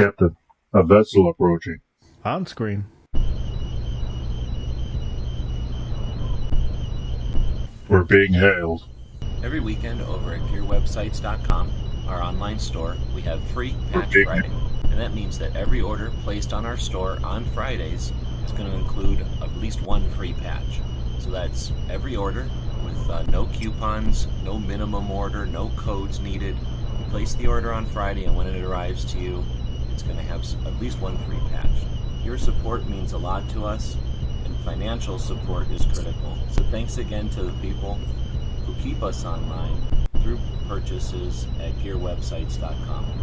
Captain, a vessel approaching. On screen. We're being hailed. Every weekend over at gearwebsites.com, our online store, we have free Patch Friday. And that means that every order placed on our store on Fridays is going to include at least one free patch. So that's every order with no coupons, no minimum order, no codes needed. You place the order on Friday, and when it arrives to you, it's going to have at least one free patch. Your support means a lot to us, and financial support is critical. So thanks again to the people who keep us online through purchases at gearwebsites.com.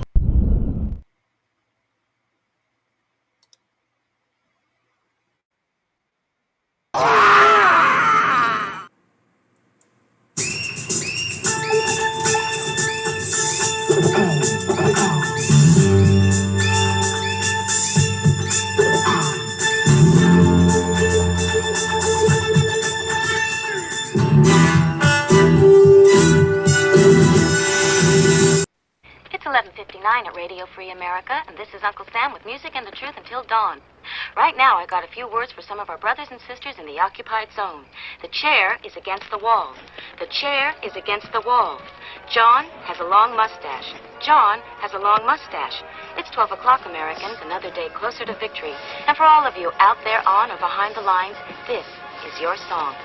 It's 11:59 at Radio Free America, and this is Uncle Sam with music and the truth until dawn. Right now, I got a few words for some of our brothers and sisters in the occupied zone. The chair is against the wall. The chair is against the wall. John has a long mustache. John has a long mustache. It's 12 o'clock, Americans, another day closer to victory. And for all of you out there on or behind the lines, this is your song.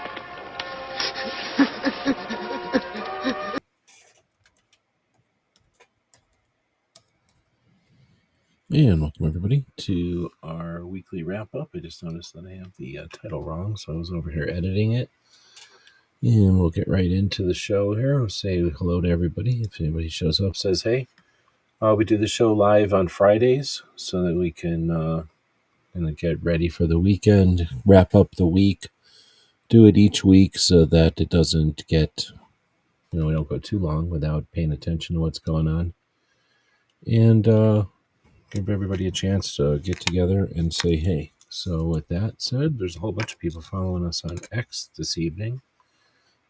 And welcome everybody to our weekly wrap-up. I just noticed that I have the title wrong, so I was over here editing it. And we'll get right into the show here. We'll say hello to everybody. If anybody shows up, says hey. We do the show live on Fridays so that we can get ready for the weekend, wrap up the week, do it each week so that it doesn't get, we don't go too long without paying attention to what's going on. And give everybody a chance to get together and say hey. So with that said, there's a whole bunch of people following us on X this evening.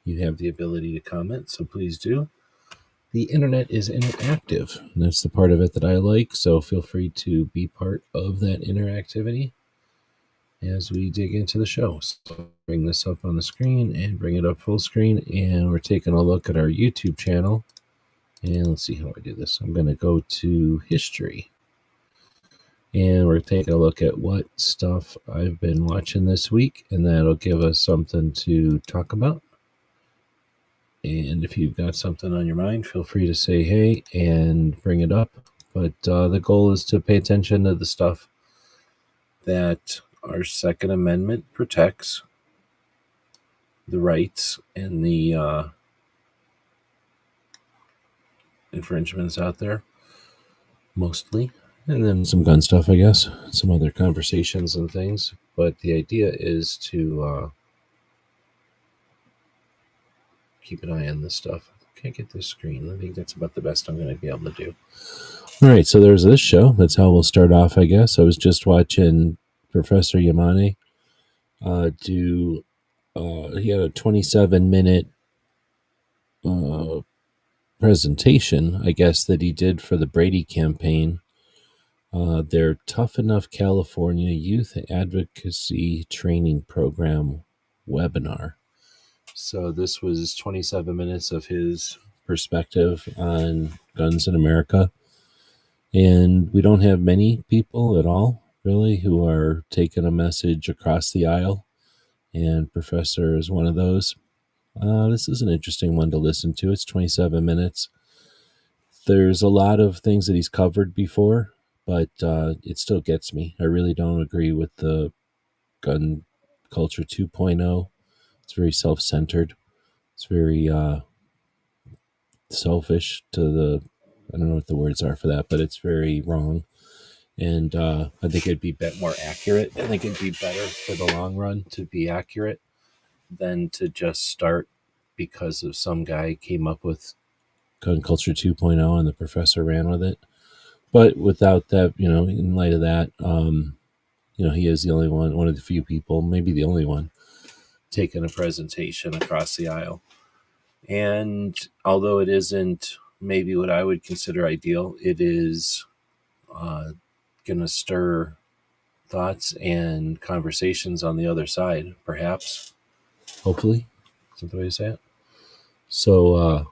You have the ability to comment, so please do. The internet is interactive, and that's the part of it that I like, so feel free to be part of that interactivity as we dig into the show. So bring this up on the screen and bring it up full screen, and we're taking a look at our YouTube channel. And let's see how I do this. I'm going to go to history. And we're taking a look at what stuff I've been watching this week, and that'll give us something to talk about. And if you've got something on your mind, feel free to say hey and bring it up. But the goal is to pay attention to the stuff that our Second Amendment protects, the rights and the infringements out there, mostly. And then some gun stuff, I guess, some other conversations and things. But the idea is to keep an eye on this stuff. Can't get this screen. I think that's about the best I'm going to be able to do. All right, so there's this show. That's how we'll start off, I guess. I was just watching Professor Yamane do, he had a 27-minute presentation, I guess, that he did for the Brady campaign. Their Tough Enough California Youth Advocacy Training Program webinar. So this was 27 minutes of his perspective on guns in America. And we don't have many people at all, really, who are taking a message across the aisle. And Professor is one of those. This is an interesting one to listen to. It's 27 minutes. There's a lot of things that he's covered before, but it still gets me. I really don't agree with the gun culture 2.0. It's very self-centered. It's very selfish to the, I don't know what the words are for that, but it's very wrong. And I think it'd be a bit more accurate. I think it'd be better for the long run to be accurate than to just start because of some guy came up with gun culture 2.0 and the professor ran with it. But without that, in light of that, he is the only one of the few people, maybe the only one, taking a presentation across the aisle. And although it isn't maybe what I would consider ideal, it is going to stir thoughts and conversations on the other side, perhaps. Hopefully. Is that the way to say it? So,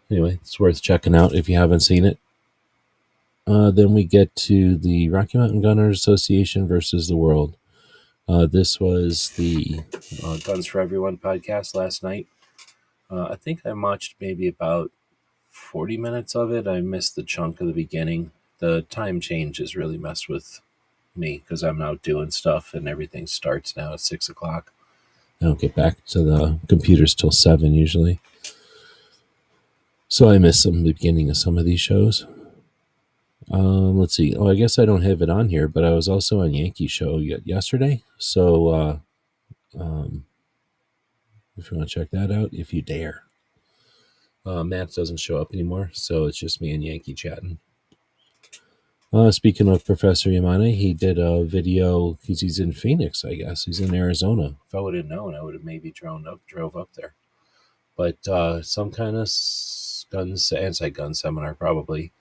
anyway, it's worth checking out if you haven't seen it. Then we get to the Rocky Mountain Gunners Association versus the World. This was the Guns for Everyone podcast last night. I think I watched maybe about 40 minutes of it. I missed the chunk of the beginning. The time change has really messed with me because I'm out doing stuff and everything starts now at 6 o'clock. I don't get back to the computers till 7 usually. So I missed the beginning of some of these shows. Let's see. Oh, I guess I don't have it on here, but I was also on Yankee show yesterday. So if you want to check that out, if you dare. Matt doesn't show up anymore, so it's just me and Yankee chatting. Speaking of Professor Yamane, he did a video because he's in Phoenix, I guess. He's in Arizona. If I would have known, I would have maybe drove up there. But some kind of anti-gun seminar, probably.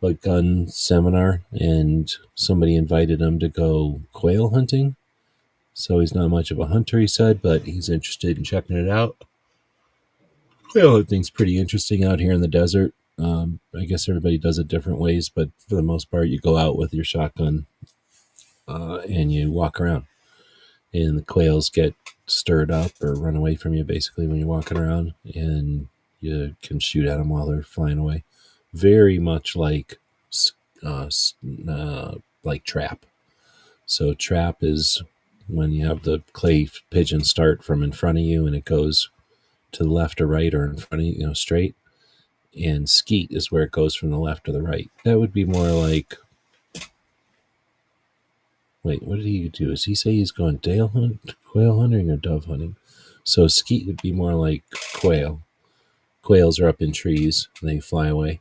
But gun seminar, and somebody invited him to go quail hunting. So he's not much of a hunter, he said, but he's interested in checking it out. Quail hunting's pretty interesting out here in the desert. I guess everybody does it different ways, but for the most part, you go out with your shotgun and you walk around. And the quails get stirred up or run away from you, basically, when you're walking around, and you can shoot at them while they're flying away. Very much like trap. So trap is when you have the clay pigeon start from in front of you and it goes to the left or right or in front of you, straight. And skeet is where it goes from the left to the right. That would be more like... Wait, what did he do? Does he say he's going quail hunting or dove hunting? So skeet would be more like quail. Quails are up in trees and they fly away.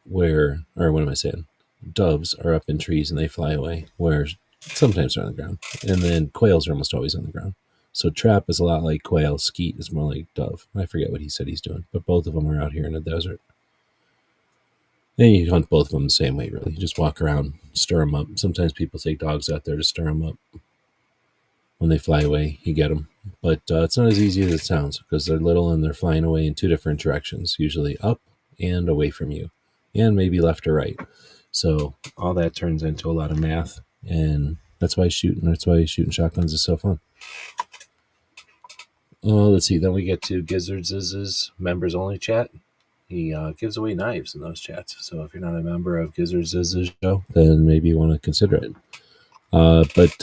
Or what am I saying? Doves are up in trees and they fly away, where sometimes they're on the ground. And then quails are almost always on the ground. So trap is a lot like quail. Skeet is more like dove. I forget what he said he's doing, but both of them are out here in the desert. And you hunt both of them the same way, really. You just walk around, stir them up. Sometimes people take dogs out there to stir them up. When they fly away, you get them. But it's not as easy as it sounds, because they're little and they're flying away in two different directions, usually up and away from you, and maybe left or right. So all that turns into a lot of math, and that's why shooting shotguns is so fun. Let's see. Then we get to Gizzards' members only chat. He gives away knives in those chats. So if you're not a member of Gizzards' show, then maybe you want to consider it. But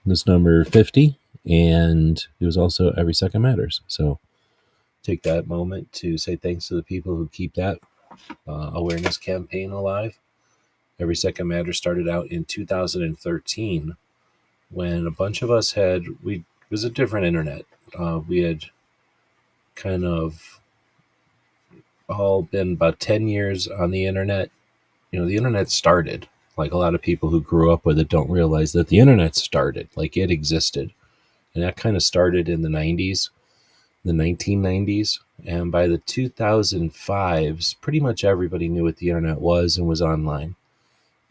this number 50, and it was also Every Second Matters. So take that moment to say thanks to the people who keep that awareness campaign alive. Every Second Matters started out in 2013 when a bunch of us it was a different internet. We had kind of all been about 10 years on the internet. The internet started. Like a lot of people who grew up with it don't realize that the internet started, like it existed. And that kind of started in the 90s, the 1990s. And by the 2005s, pretty much everybody knew what the internet was and was online.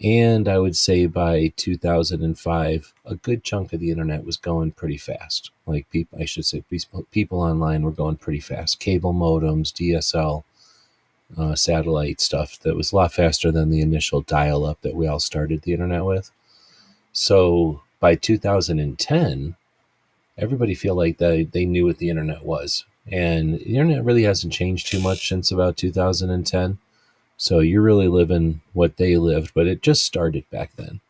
And I would say by 2005, a good chunk of the internet was going pretty fast. Like people online were going pretty fast. Cable modems, DSL, satellite stuff that was a lot faster than the initial dial-up that we all started the internet with. So by 2010, everybody feel like they knew what the internet was. And the internet really hasn't changed too much since about 2010. So you're really living what they lived, but it just started back then.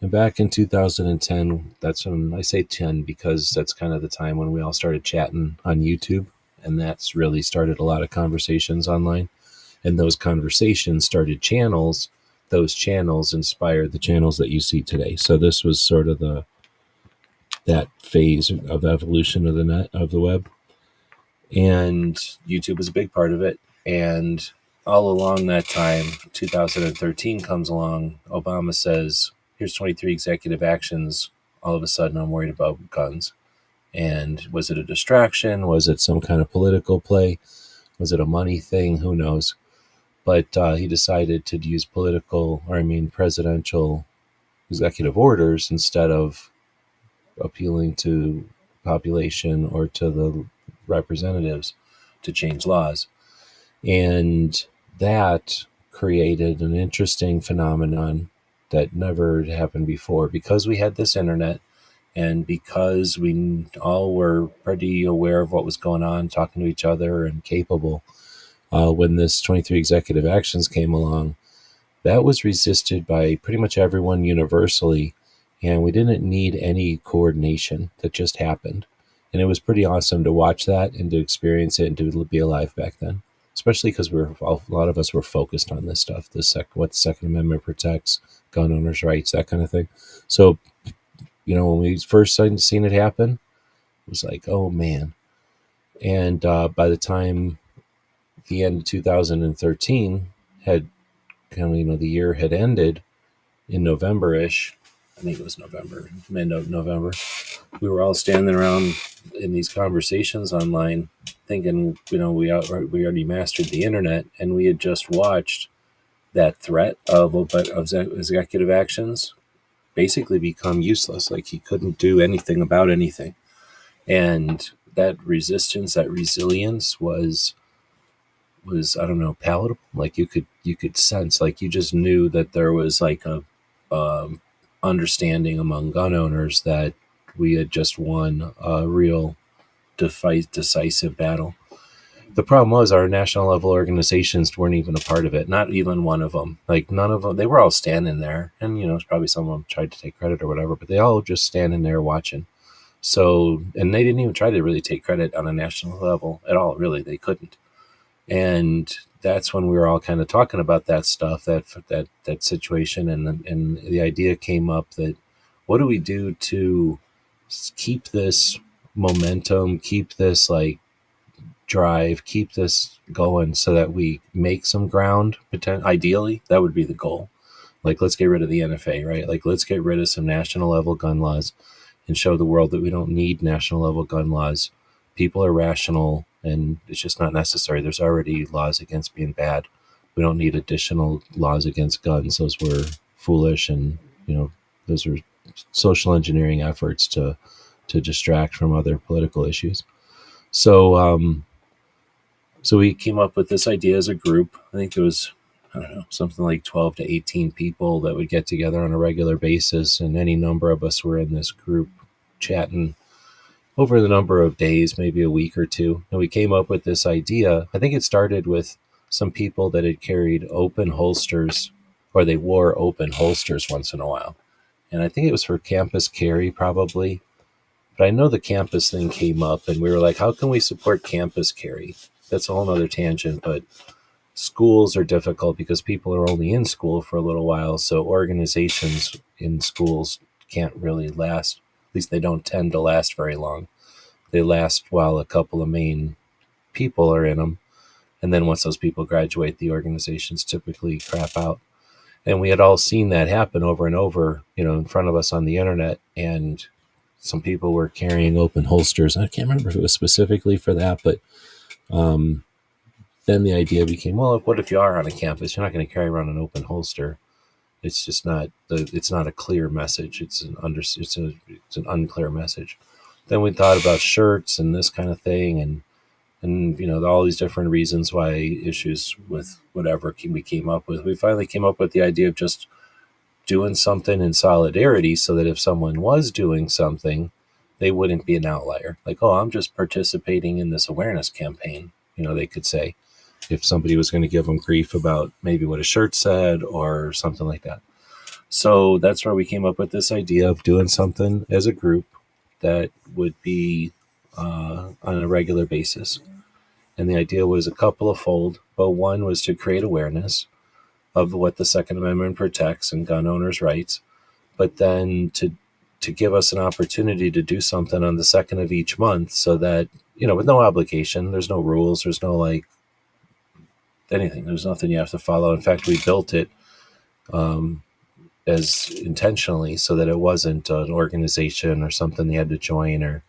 And back in 2010, that's when I say 10 because that's kind of the time when we all started chatting on YouTube. And that's really started a lot of conversations online. And those conversations started channels. Those channels inspired the channels that you see today. So this was sort of that phase of evolution of the net, of the web. And YouTube was a big part of it. And all along that time, 2013 comes along, Obama says, here's 23 executive actions. All of a sudden, I'm worried about guns. And was it a distraction? Was it some kind of political play? Was it a money thing? Who knows? But he decided to use presidential executive orders instead of appealing to population or to the representatives to change laws. And that created an interesting phenomenon that never happened before, because we had this internet and because we all were pretty aware of what was going on, talking to each other and capable. When this 23 executive actions came along, that was resisted by pretty much everyone universally, and we didn't need any coordination. That just happened. And it was pretty awesome to watch that and to experience it and to be alive back then, especially because a lot of us were focused on this stuff, what the Second Amendment protects, gun owners' rights, that kind of thing. So, when we first seen it happen, it was like, oh man. And by the time the end of 2013 had kind of, the year had ended in November-ish, I think it was November, mid-November, we were all standing around in these conversations online thinking, we already mastered the internet, and we had just watched that threat of executive actions basically become useless. Like, he couldn't do anything about anything. And that resistance, that resilience was I don't know, palatable. Like, you could sense, like, you just knew that there was like a understanding among gun owners that we had just won a real decisive battle. The problem was our national level organizations weren't even a part of it. Not even one of them. Like, none of them. They were all standing there, and probably some of them tried to take credit or whatever, but they all just standing there watching. So, and they didn't even try to really take credit on a national level at all. Really, they couldn't. And that's when we were all kind of talking about that stuff, that situation, and the idea came up that, what do we do to keep this momentum, keep this like drive, keep this going, so that we make some ground? Ideally, that would be the goal. Like, let's get rid of the NFA, right? Like, let's get rid of some national level gun laws and show the world that we don't need national level gun laws. People are rational, and it's just not necessary. There's already laws against being bad. We don't need additional laws against guns. Those were foolish, and those were social engineering efforts to distract from other political issues. So we came up with this idea as a group. I think there was, I don't know, something like 12 to 18 people that would get together on a regular basis, and any number of us were in this group chatting over the number of days, maybe a week or two. And we came up with this idea. I think it started with some people that had carried open holsters, or they wore open holsters once in a while. And I think it was for campus carry, probably. But I know the campus thing came up, and we were like, how can we support campus carry? That's a whole other tangent, but schools are difficult because people are only in school for a little while. So organizations in schools can't really last. At least they don't tend to last very long. They last while a couple of main people are in them. And then once those people graduate, the organizations typically crap out. And we had all seen that happen over and over, in front of us on the internet. And some people were carrying open holsters. I can't remember if it was specifically for that, but then the idea became, well, what if you are on a campus? You're not going to carry around an open holster. It's just not a clear message. It's an unclear message. Then we thought about shirts and this kind of thing, and all these different reasons why, issues with whatever we came up with. We finally came up with the idea of just doing something in solidarity, so that if someone was doing something, they wouldn't be an outlier. Like, oh, I'm just participating in this awareness campaign. They could say, if somebody was going to give them grief about maybe what a shirt said or something like that. So that's where we came up with this idea of doing something as a group that would be on a regular basis. And the idea was a couple of fold, but one was to create awareness of what the Second Amendment protects and gun owners' rights, but then to give us an opportunity to do something on the second of each month, so that, with no obligation, there's no rules, there's no anything, there's nothing you have to follow. In fact, we built it as intentionally so that it wasn't an organization or something they had to join or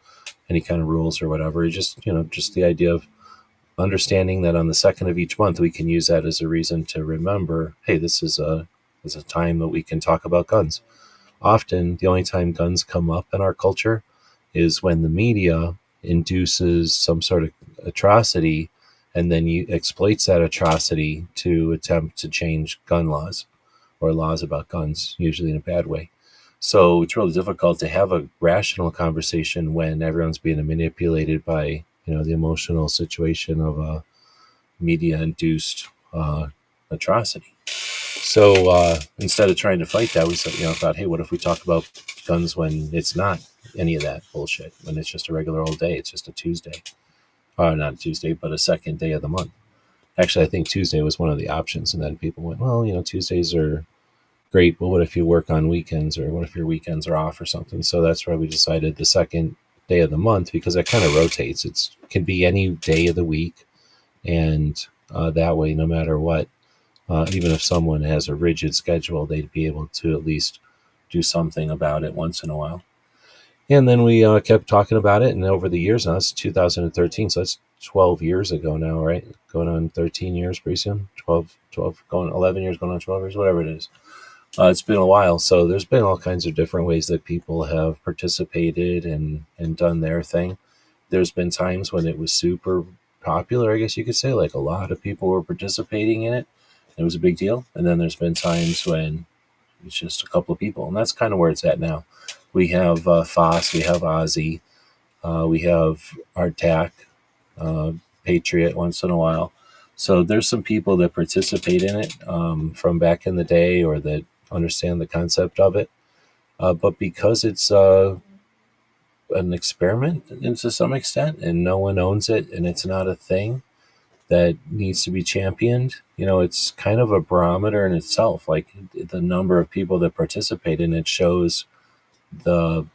any kind of rules or whatever. It just the idea of understanding that on the second of each month, we can use that as a reason to remember, hey, this is a time that we can talk about guns. often the only time guns come up in our culture is when the media induces some sort of atrocity and then exploits that atrocity to attempt to change gun laws or laws about guns, usually in a bad way. So it's really difficult to have a rational conversation when everyone's being manipulated by, the emotional situation of a media-induced atrocity. So instead of trying to fight that, we thought, hey, what if we talk about guns when it's not any of that bullshit, when it's just a regular old day, it's just a Tuesday. Not a Tuesday, but a second day of the month. Actually, I think Tuesday was one of the options, and then people went, well, Tuesdays are great, but what if you work on weekends, or what if your weekends are off or something? So that's why we decided the second day of the month, because it kind of rotates. It can be any day of the week, and that way, no matter what, even if someone has a rigid schedule, they'd be able to at least do something about it once in a while. And then we kept talking about it, and over the years, now that's 2013, so that's 12 years ago now, right? Going on 13 years pretty soon, 12, going 11 years, going on 12 years, whatever it is. It's been a while, so there's been all kinds of different ways that people have participated and done their thing. There's been times when it was super popular, I guess you could say, like a lot of people were participating in it. It was a big deal. And then there's been times when it's just a couple of people, and that's kind of where it's at now. We have Foss, we have Ozzy, we have Artac, Patriot once in a while. So there's some people that participate in it from back in the day, or that understand the concept of it. But because it's an experiment to some extent, and no one owns it, and it's not a thing that needs to be championed, it's kind of a barometer in itself. Like the number of people that participate in it shows the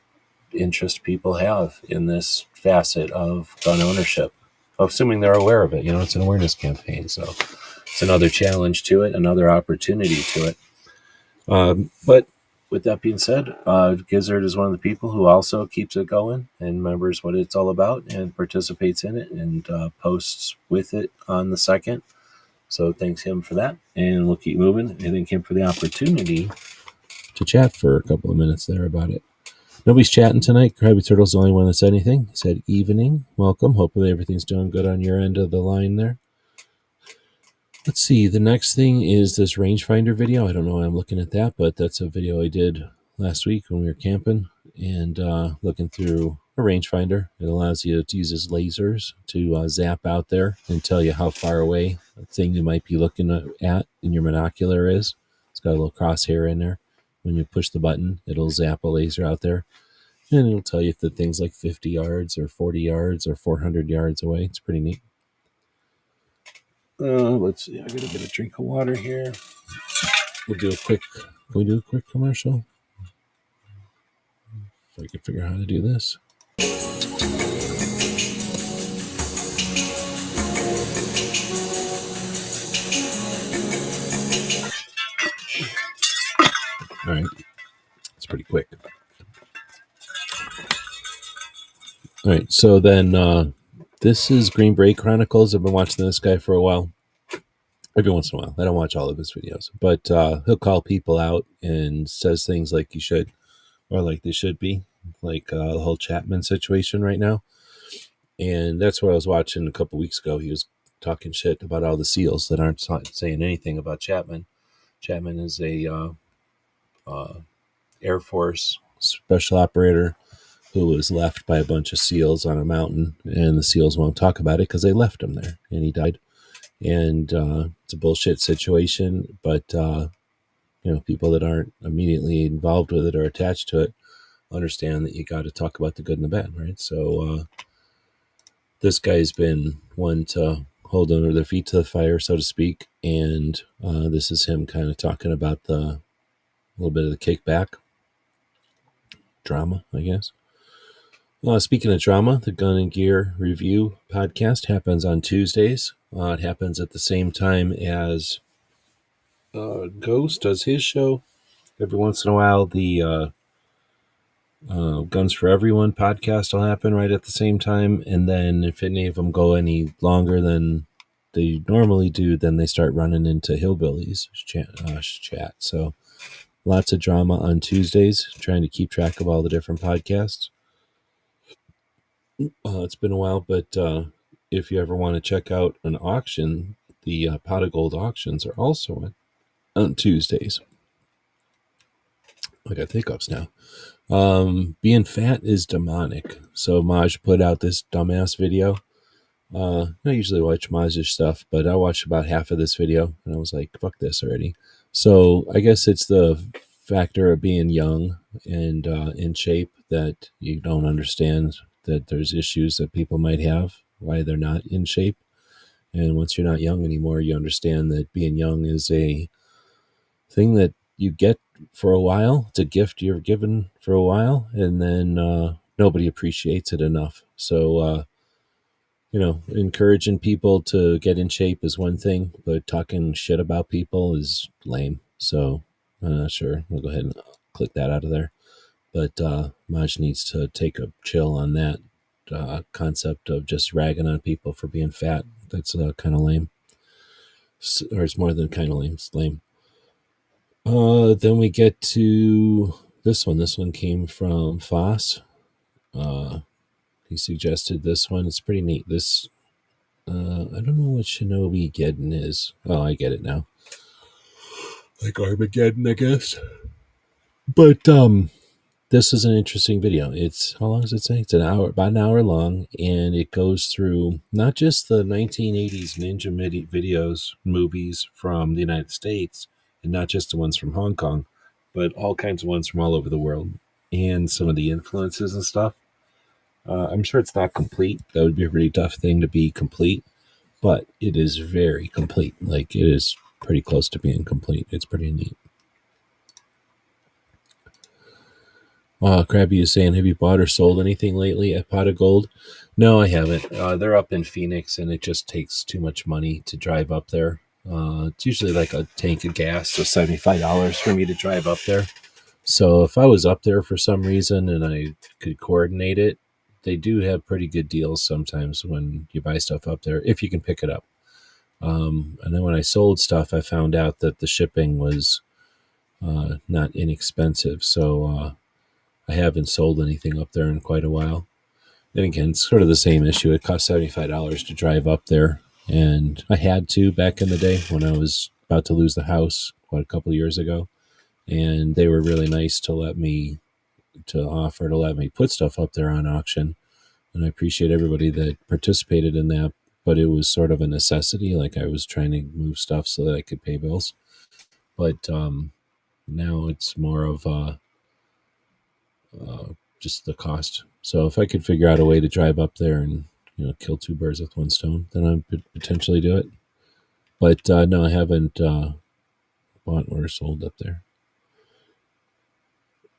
interest people have in this facet of gun ownership, assuming they're aware of it. It's an awareness campaign, so it's another challenge to it, another opportunity to it. But with that being said, Gizzard is one of the people who also keeps it going and remembers what it's all about and participates in it and posts with it on the second. So thanks him for that, and we'll keep moving. I thank him for the opportunity to chat for a couple of minutes there about it. Nobody's chatting tonight. Krabby Turtle's the only one that said anything. He said, evening, welcome. Hopefully everything's doing good on your end of the line there. Let's see. The next thing is this rangefinder video. I don't know why I'm looking at that, but that's a video I did last week when we were camping and looking through a rangefinder. It allows you to use his lasers to zap out there and tell you how far away a thing you might be looking at in your binocular is. It's got a little crosshair in there. When you push the button, it'll zap a laser out there, and it'll tell you if the thing's like 50 yards or 40 yards or 400 yards away. It's pretty neat. Let's see. I gotta get a drink of water here. Can we do a quick commercial? If I can figure out how to do this. All right. It's pretty quick. All right. So then this is Green Beret Chronicles. I've been watching this guy for a while. Every once in a while. I don't watch all of his videos. But he'll call people out and says things like you should, or like they should be. Like the whole Chapman situation right now. And that's what I was watching a couple weeks ago. He was talking shit about all the SEALs that aren't saying anything about Chapman. Chapman is a Air Force special operator who was left by a bunch of SEALs on a mountain, and the SEALs won't talk about it because they left him there, and he died. And it's a bullshit situation, but people that aren't immediately involved with it or attached to it understand that you got to talk about the good and the bad, right? So this guy's been one to hold under their feet to the fire, so to speak, and this is him kind of talking about a little bit of the kickback drama, I guess. Speaking of drama, the Gun and Gear Review podcast happens on Tuesdays. It happens at the same time as Ghost does his show. Every once in a while, the Guns for Everyone podcast will happen right at the same time. And then if any of them go any longer than they normally do, then they start running into Hillbillies chat. So Lots of drama on Tuesdays, trying to keep track of all the different podcasts. It's been a while, but if you ever want to check out an auction, the Pot of Gold auctions are also on Tuesdays. I got hiccups now. Being fat is demonic. So Maj put out this dumbass video. I usually watch Maj's stuff, but I watched about half of this video and I was like, fuck this already. So I guess it's the factor of being young and in shape that you don't understand that there's issues that people might have, why they're not in shape. And once you're not young anymore, you understand that being young is a thing that you get for a while. It's a gift you're given for a while, and then nobody appreciates it enough. So, encouraging people to get in shape is one thing, but talking shit about people is lame. So I'm not sure. We'll go ahead and click that out of there. But Maj needs to take a chill on that concept of just ragging on people for being fat. That's kind of lame. Or it's more than kind of lame. It's lame. Then we get to this one. This one came from Foss. He suggested this one. It's pretty neat. This, I don't know what Shinobi Geddon is. Oh, I get it now. Like Armageddon, I guess. But this is an interesting video. It's, how long does it say? It's an hour, about an hour long, and it goes through not just the 1980s ninja videos, movies from the United States, and not just the ones from Hong Kong, but all kinds of ones from all over the world, and some of the influences and stuff. I'm sure it's not complete. That would be a pretty tough thing to be complete, but it is very complete. Like, it is pretty close to being complete. It's pretty neat. Krabby is saying, have you bought or sold anything lately at Pot of Gold? No, I haven't. They're up in Phoenix, and it just takes too much money to drive up there. It's usually like a tank of gas, so $75 for me to drive up there. So if I was up there for some reason and I could coordinate it, they do have pretty good deals sometimes when you buy stuff up there, if you can pick it up. And then when I sold stuff, I found out that the shipping was not inexpensive. So I haven't sold anything up there in quite a while. And again, it's sort of the same issue. It cost $75 to drive up there. And I had to back in the day when I was about to lose the house, a couple of years ago. And they were really nice to let me put stuff up there on auction. And I appreciate everybody that participated in that. But it was sort of a necessity. Like, I was trying to move stuff so that I could pay bills. But now it's more of just the cost. So if I could figure out a way to drive up there and kill two birds with one stone, then I could potentially do it. But no, I haven't bought or sold up there.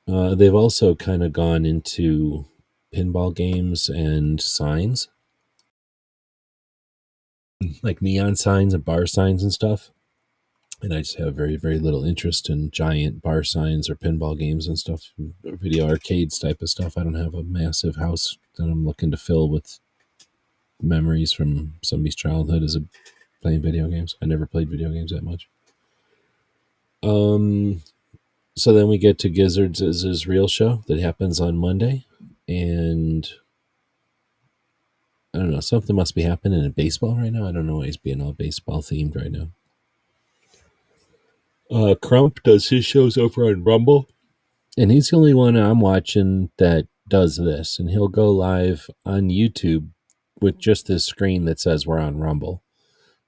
They've also kind of gone into pinball games and signs, like neon signs and bar signs and stuff. And I just have very, very little interest in giant bar signs or pinball games and stuff, video arcades type of stuff. I don't have a massive house that I'm looking to fill with memories from somebody's childhood as playing video games. I never played video games that much. So then we get to Gizzards' real show that happens on Monday. And I don't know, something must be happening in baseball right now. I don't know why he's being all baseball themed right now. Crump does his shows over on Rumble, and he's the only one I'm watching that does this. And he'll go live on YouTube with just this screen that says we're on Rumble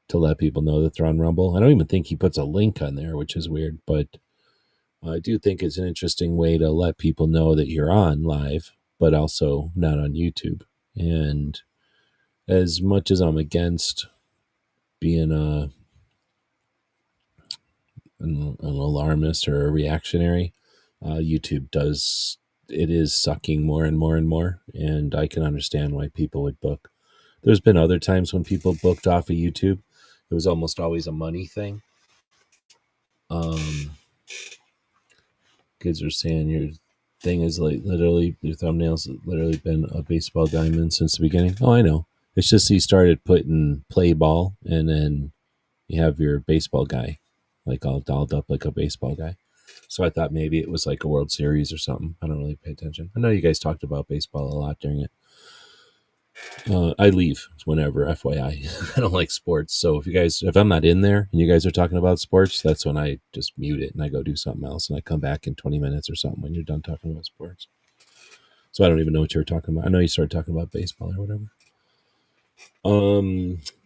to let people know that they're on Rumble. I don't even think he puts a link on there, which is weird, but I do think it's an interesting way to let people know that you're on live, but also not on YouTube. And as much as I'm against being an alarmist or a reactionary, YouTube is sucking more and more and more, and I can understand why people would book. There's been other times when people booked off of YouTube. It was almost always a money thing. Kids are saying your thing is like literally, your thumbnail's literally been a baseball diamond since the beginning. Oh, I know. It's just he started putting play ball, and then you have your baseball guy, like all dolled up like a baseball guy. So I thought maybe it was like a World Series or something. I don't really pay attention. I know you guys talked about baseball a lot during it. I leave whenever, FYI. I don't like sports. So if I'm not in there and you guys are talking about sports, that's when I just mute it and I go do something else and I come back in 20 minutes or something when you're done talking about sports. So I don't even know what you were talking about. I know you started talking about baseball or whatever.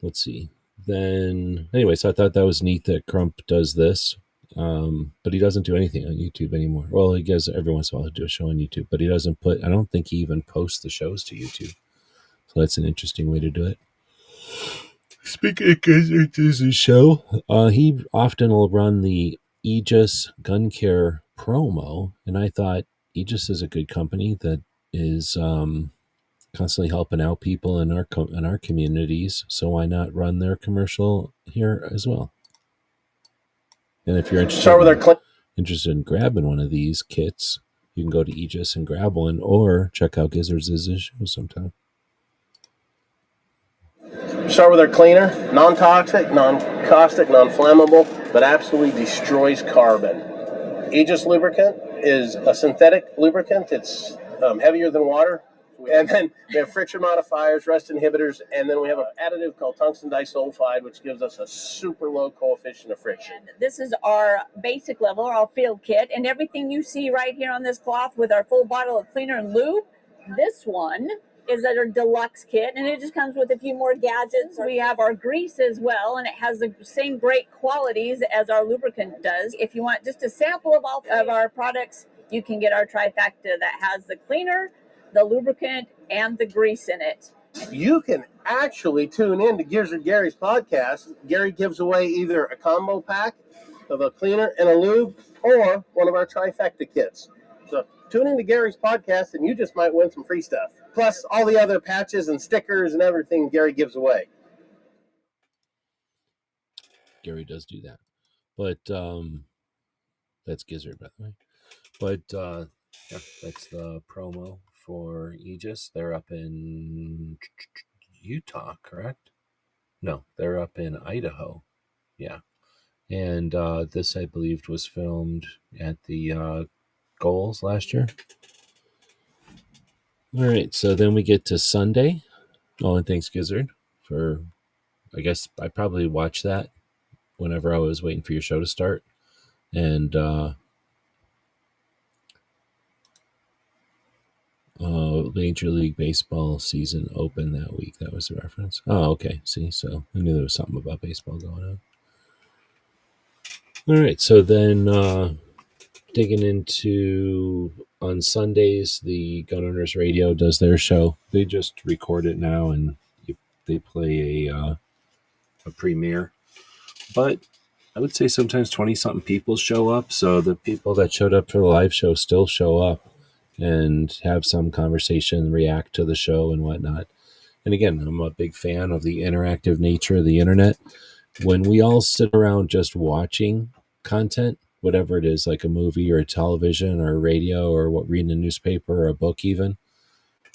Let's see. Then anyway, so I thought that was neat that Crump does this. But he doesn't do anything on YouTube anymore. Well, he does every once in a while do a show on YouTube, but he doesn't I don't think he even posts the shows to YouTube. So that's an interesting way to do it. Speaking of Gizzard's show, he often will run the Aegis Gun Care promo, and I thought Aegis is a good company that is constantly helping out people in our communities. So why not run their commercial here as well? And if you're interested in grabbing one of these kits, you can go to Aegis and grab one, or check out Gizzard's show sometime. Start with our cleaner, non-toxic, non-caustic, non-flammable, but absolutely destroys carbon. Aegis lubricant is a synthetic lubricant. It's heavier than water. And then we have friction modifiers, rust inhibitors, and then we have an additive called tungsten disulfide, which gives us a super low coefficient of friction. And this is our basic level, our field kit, and everything you see right here on this cloth with our full bottle of cleaner and lube. This one is our deluxe kit, and it just comes with a few more gadgets. We have our grease as well, and it has the same great qualities as our lubricant does. If you want just a sample of all of our products, you can get our trifecta that has the cleaner, the lubricant, and the grease in it. You can actually tune in to Gizzard Gary's podcast. Gary gives away either a combo pack of a cleaner and a lube or one of our trifecta kits. So tune in to Gary's podcast and you just might win some free stuff. Plus all the other patches and stickers and everything Gary gives away. Gary does do that. But that's Gizzard, by the way. But yeah, that's the promo for Aegis. They're up in Utah, correct? No, they're up in Idaho. Yeah. And this, I believe, was filmed at the Goals last year. All right, so then we get to Sunday. Oh, and thanks, Gizzard, for, I guess I probably watched that whenever I was waiting for your show to start. And Major League Baseball season opened that week. That was the reference. Oh, okay. See, so I knew there was something about baseball going on. All right, so then digging into on Sundays, the Gun Owners Radio does their show. They just record it now and they play a premiere. But I would say sometimes 20-something people show up. So the people that showed up for the live show still show up and have some conversation, react to the show and whatnot. And again, I'm a big fan of the interactive nature of the internet. When we all sit around just watching content, whatever it is, like a movie or a television or a radio or reading a newspaper or a book even,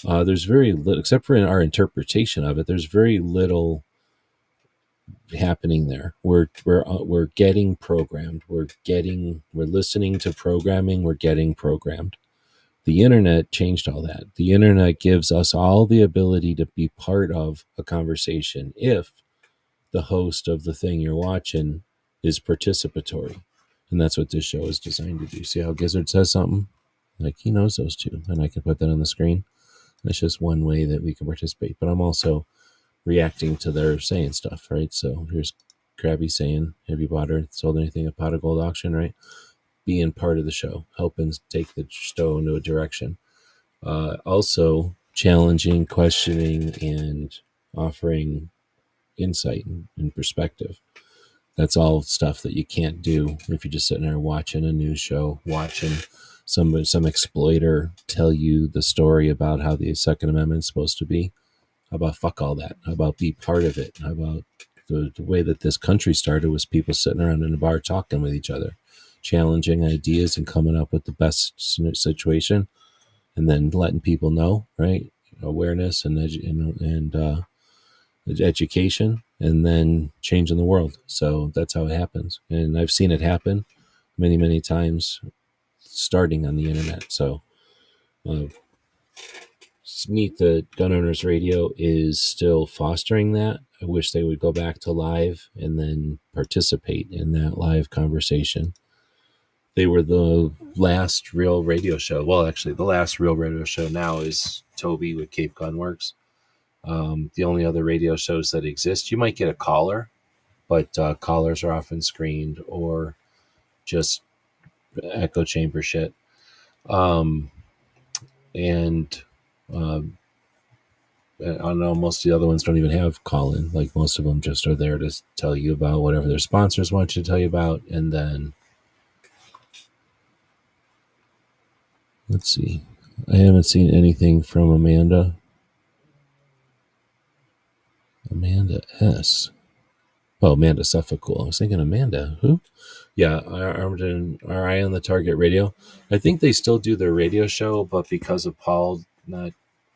there's very little, except for in our interpretation of it, there's very little happening there. We're getting programmed. We're listening to programming. We're getting programmed. The internet changed all that. The internet gives us all the ability to be part of a conversation if the host of the thing you're watching is participatory. And that's what this show is designed to do. See how Gizzard says something? Like he knows those two. And I can put that on the screen. That's just one way that we can participate. But I'm also reacting to their saying stuff, right? So here's Krabby saying, have you bought or sold anything at Pot of Gold auction, right? Being part of the show, helping take the show into a direction. Also challenging, questioning, and offering insight and perspective. That's all stuff that you can't do if you're just sitting there watching a news show, watching some exploiter tell you the story about how the Second Amendment is supposed to be. How about fuck all that? How about be part of it? How about the way that this country started was people sitting around in a bar talking with each other, challenging ideas and coming up with the best situation, and then letting people know, right? Awareness and education, and then changing the world. So that's how it happens. And I've seen it happen many, many times starting on the internet. So it's neat that Gun Owners Radio is still fostering that. I wish they would go back to live and then participate in that live conversation. They were the last real radio show. Well, actually, the last real radio show now is Toby with Cape Gunworks. The only other radio shows that exist, you might get a caller, but callers are often screened or just echo chamber shit. I don't know, most of the other ones don't even have call-in. Like, most of them just are there to tell you about whatever their sponsors want you to tell you about. And then, let's see. I haven't seen anything from Amanda. Amanda S. Oh, Amanda Suffolk. I was thinking Amanda. Who? Yeah, Armed and our Eye on the Target Radio. I think they still do their radio show, but because of Paul not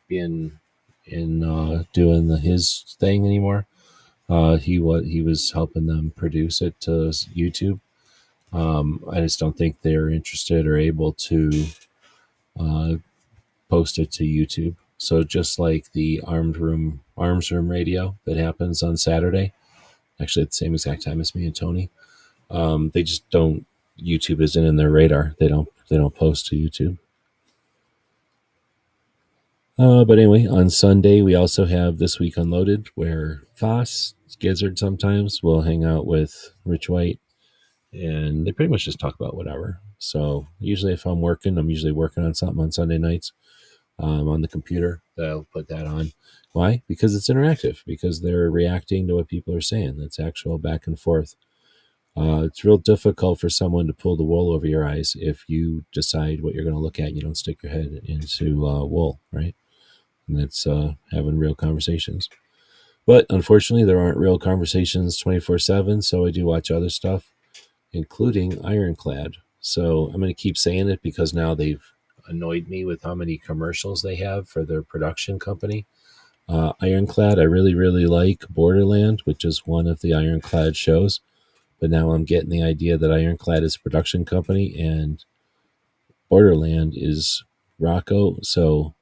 being in doing his thing anymore, he was helping them produce it to YouTube. I just don't think they're interested or able to post it to YouTube. So just like the Arms Room Radio that happens on Saturday, actually at the same exact time as me and Tony, they just don't. YouTube isn't in their radar. They don't post to YouTube. But anyway, on Sunday we also have This Week Unloaded, where Foss Gizzard sometimes will hang out with Rich White, and they pretty much just talk about whatever. So usually, if I'm usually working on something on Sunday nights on the computer. I'll put that on. Why? Because it's interactive. Because they're reacting to what people are saying. That's actual back and forth. It's real difficult for someone to pull the wool over your eyes if you decide what you're going to look at and you don't stick your head into wool, right? And that's having real conversations. But unfortunately, there aren't real conversations 24/7, so I do watch other stuff, including Ironclad. So I'm going to keep saying it because now they've annoyed me with how many commercials they have for their production company. Ironclad, I really, really like Borderland, which is one of the Ironclad shows. But now I'm getting the idea that Ironclad is a production company and Borderland is Rocco. So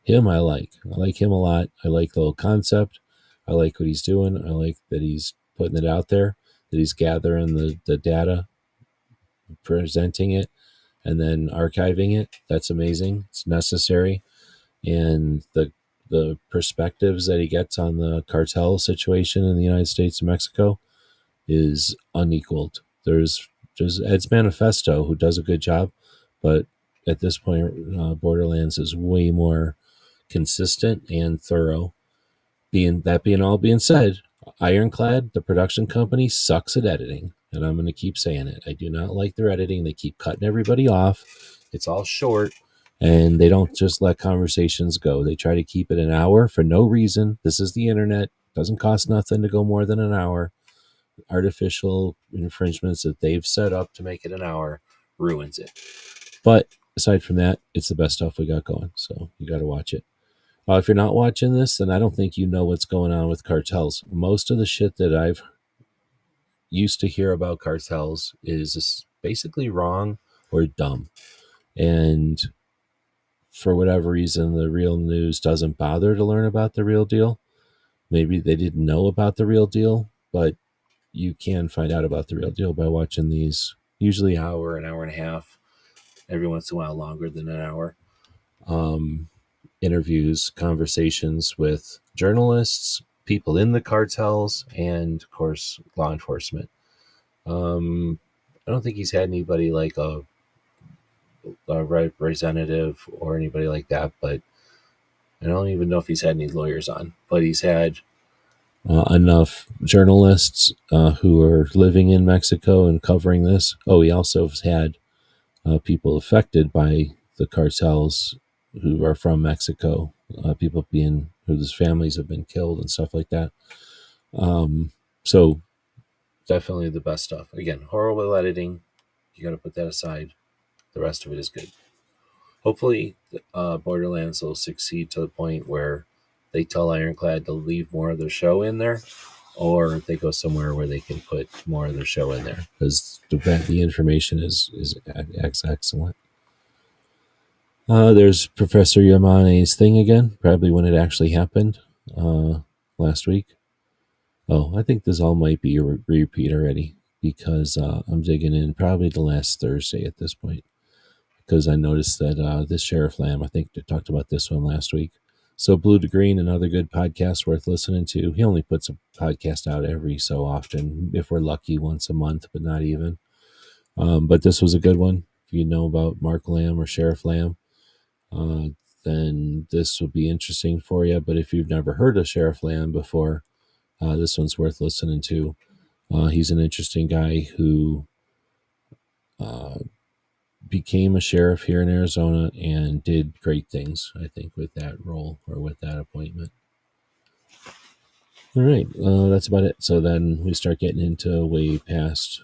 him I like. I like him a lot. I like the whole concept. I like what he's doing. I like that he's putting it out there, that he's gathering the data, presenting it, and then archiving it. That's amazing. It's necessary. And the perspectives that he gets on the cartel situation in the United States and Mexico is unequaled. There's Ed's Manifesto, who does a good job, but at this point, Borderlands is way more consistent and thorough. Being all being said, Ironclad, the production company, sucks at editing, and I'm going to keep saying it. I do not like their editing. They keep cutting everybody off. It's all short, and they don't just let conversations go. They try to keep it an hour for no reason. This is the internet. Doesn't cost nothing to go more than an hour. Artificial infringements that they've set up to make it an hour ruins it. But aside from that, it's the best stuff we got going, so you got to watch it. If you're not watching this, then I don't think you know what's going on with cartels. Most of the shit that I've used to hear about cartels is basically wrong or dumb. And for whatever reason, the real news doesn't bother to learn about the real deal. Maybe they didn't know about the real deal, but you can find out about the real deal by watching these, usually an hour and a half, every once in a while longer than an hour. Interviews, conversations with journalists, people in the cartels, and of course law enforcement. I don't think he's had anybody like a representative or anybody like that, but I don't even know if he's had any lawyers on, but he's had enough journalists who are living in Mexico and covering this. He also has had people affected by the cartels who are from Mexico, people whose families have been killed and stuff like that. So definitely the best stuff. Again, horrible editing. You got to put that aside. The rest of it is good. Hopefully, Borderlands will succeed to the point where they tell Ironclad to leave more of their show in there, or they go somewhere where they can put more of their show in there, because the information is excellent. There's Professor Yamane's thing again, probably when it actually happened last week. Oh, I think this all might be a repeat already because I'm digging in probably the last Thursday at this point because I noticed that this Sheriff Lamb, I think they talked about this one last week. So Blue to Green, another good podcast worth listening to. He only puts a podcast out every so often, if we're lucky, once a month, but not even. But this was a good one. If you know about Mark Lamb or Sheriff Lamb, then this will be interesting for you. But if you've never heard of Sheriff Lamb before, this one's worth listening to. He's an interesting guy who became a sheriff here in Arizona and did great things, I think, with that role or with that appointment. All right, that's about it. So then we start getting into way past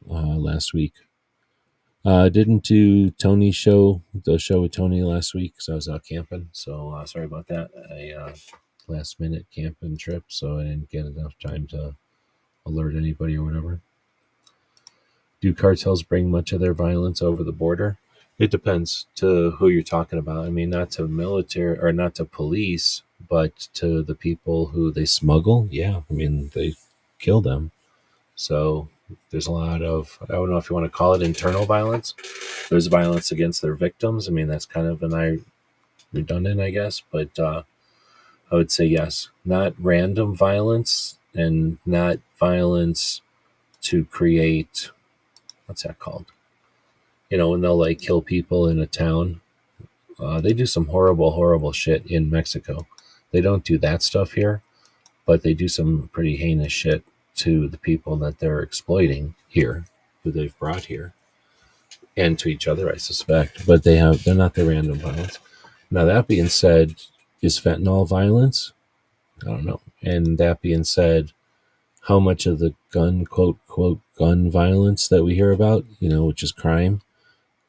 last week. Didn't do Tony's show, the show with Tony last week because I was out camping. So sorry about that. A last minute camping trip, so I didn't get enough time to alert anybody or whatever. Do cartels bring much of their violence over the border? It depends to who you're talking about. I mean, not to military or not to police, but to the people who they smuggle. Yeah, I mean, they kill them. So there's a lot of, I don't know if you want to call it internal violence. There's violence against their victims. I mean, that's kind of redundant, I guess, but I would say yes. Not random violence and not violence to create, what's that called? You know, when they'll like kill people in a town. They do some horrible, horrible shit in Mexico. They don't do that stuff here, but they do some pretty heinous shit to the people that they're exploiting here, who they've brought here, and to each other, I suspect. But they're not the random violence. Now, that being said, is fentanyl violence? I don't know. And that being said, how much of the gun, quote, gun violence that we hear about, you know, which is crime,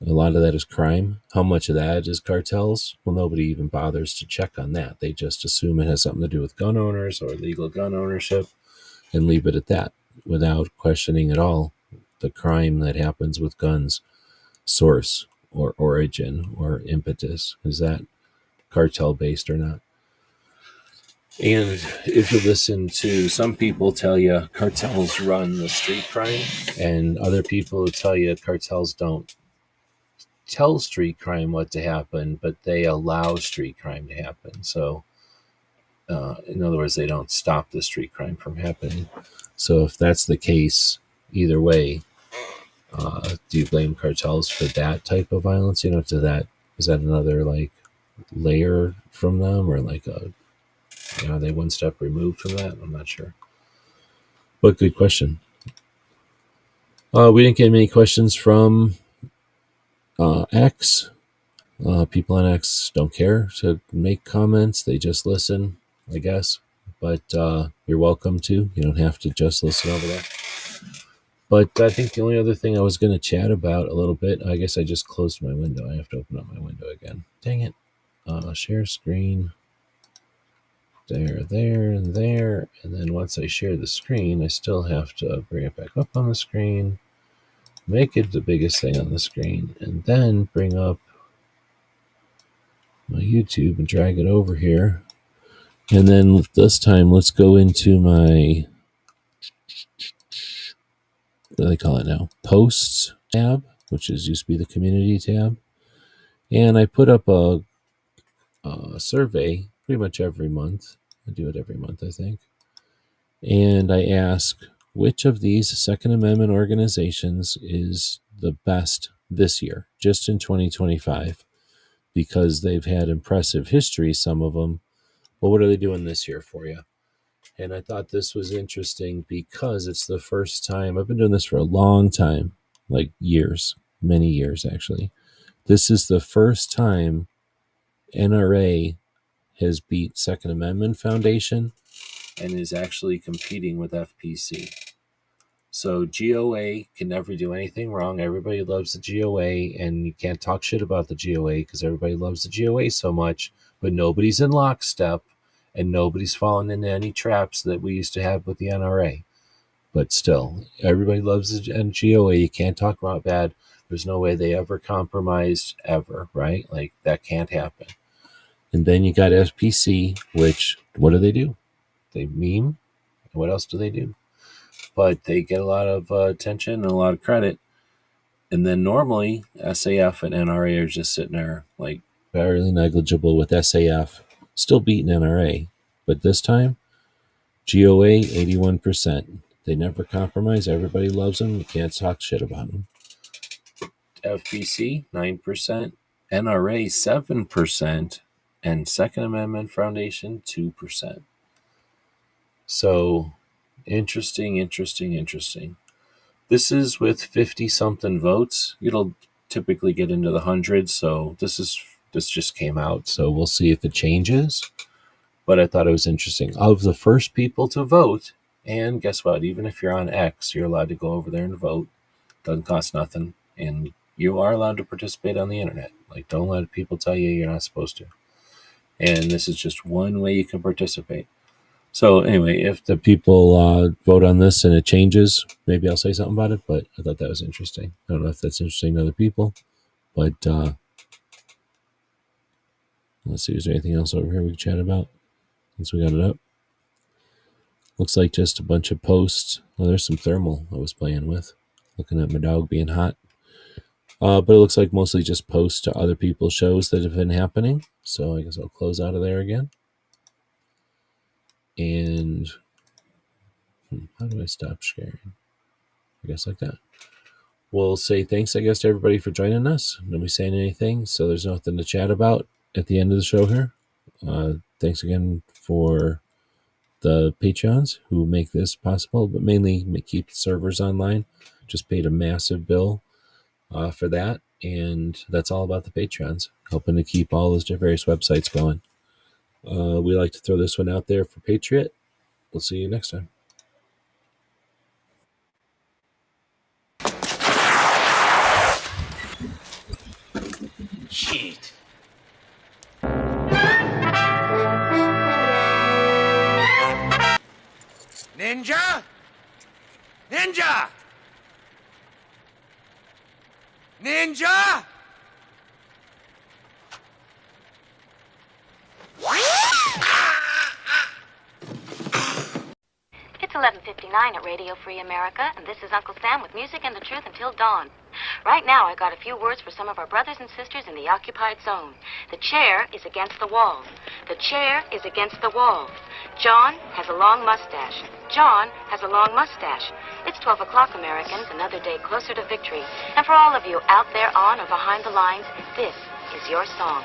a lot of that is crime. How much of that is cartels? Well, nobody even bothers to check on that. They just assume it has something to do with gun owners or legal gun ownership and leave it at that without questioning at all the crime that happens with guns, source or origin or impetus. Is that cartel based or not? And if you listen to some people tell you cartels run the street crime, and other people tell you cartels don't tell street crime what to happen, but they allow street crime to happen. So, in other words, they don't stop the street crime from happening. So if that's the case, either way, do you blame cartels for that type of violence? You know, is that another like layer from them, or like are they one step removed from that? I'm not sure. But good question. We didn't get many questions from X. People on X don't care to make comments. They just listen, I guess. But you're welcome to. You don't have to just listen over there. But I think the only other thing I was going to chat about a little bit, I guess I just closed my window. I have to open up my window again. Dang it. Share screen. There, and there. And then once I share the screen, I still have to bring it back up on the screen, make it the biggest thing on the screen, and then bring up my YouTube and drag it over here. And then this time, let's go into my, what do they call it now? Posts tab, which used to be the community tab. And I put up a survey pretty much every month. I do it every month, I think. And I ask, which of these Second Amendment organizations is the best this year, just in 2025? Because they've had impressive history, some of them. But what are they doing this year for you? And I thought this was interesting because it's the first time, I've been doing this for a long time, like years, many years actually. This is the first time NRA has beat Second Amendment Foundation and is actually competing with FPC. So GOA can never do anything wrong. Everybody loves the GOA, and you can't talk shit about the GOA because everybody loves the GOA so much, but nobody's in lockstep, and nobody's fallen into any traps that we used to have with the NRA. But still, everybody loves the GOA. You can't talk about bad. There's no way they ever compromised ever, right? Like, that can't happen. And then you got FPC, which, what do? They meme. What else do they do? But they get a lot of attention and a lot of credit. And then normally SAF and NRA are just sitting there like barely negligible, with SAF still beating NRA. But this time, GOA 81%. They never compromise. Everybody loves them. You can't talk shit about them. FPC 9%, NRA 7%, and Second Amendment Foundation 2%. So interesting. This is with 50-something votes. It'll typically get into the hundreds, so this just came out, so we'll see if it changes. But I thought it was interesting. Of the first people to vote, and guess what? Even if you're on X, you're allowed to go over there and vote. Doesn't cost nothing, and you are allowed to participate on the internet. Like, don't let people tell you you're not supposed to. And this is just one way you can participate. So anyway, if the people vote on this and it changes, maybe I'll say something about it, but I thought that was interesting. I don't know if that's interesting to other people, but let's see, is there anything else over here we can chat about since we got it up? Looks like just a bunch of posts. Oh, there's some thermal I was playing with, looking at my dog being hot. But it looks like mostly just posts to other people's shows that have been happening. So I guess I'll close out of there again. And how do I stop sharing? I guess like that. We'll say thanks, I guess, to everybody for joining us. Nobody's saying anything, so there's nothing to chat about at the end of the show here. Thanks again for the Patreons who make this possible, but mainly keep the servers online. Just paid a massive bill for that, and that's all about the Patreons, helping to keep all those various websites going. We like to throw this one out there for Patriot. We'll see you next time. Shit. Ninja? Ninja! Ninja! It's 11:59 at Radio Free America, and this is Uncle Sam with music and the truth until dawn. Right now, I got a few words for some of our brothers and sisters in the occupied zone. The chair is against the wall. The chair is against the wall. John has a long mustache. John has a long mustache. It's 12 o'clock, Americans, another day closer to victory. And for all of you out there on or behind the lines, this is your song.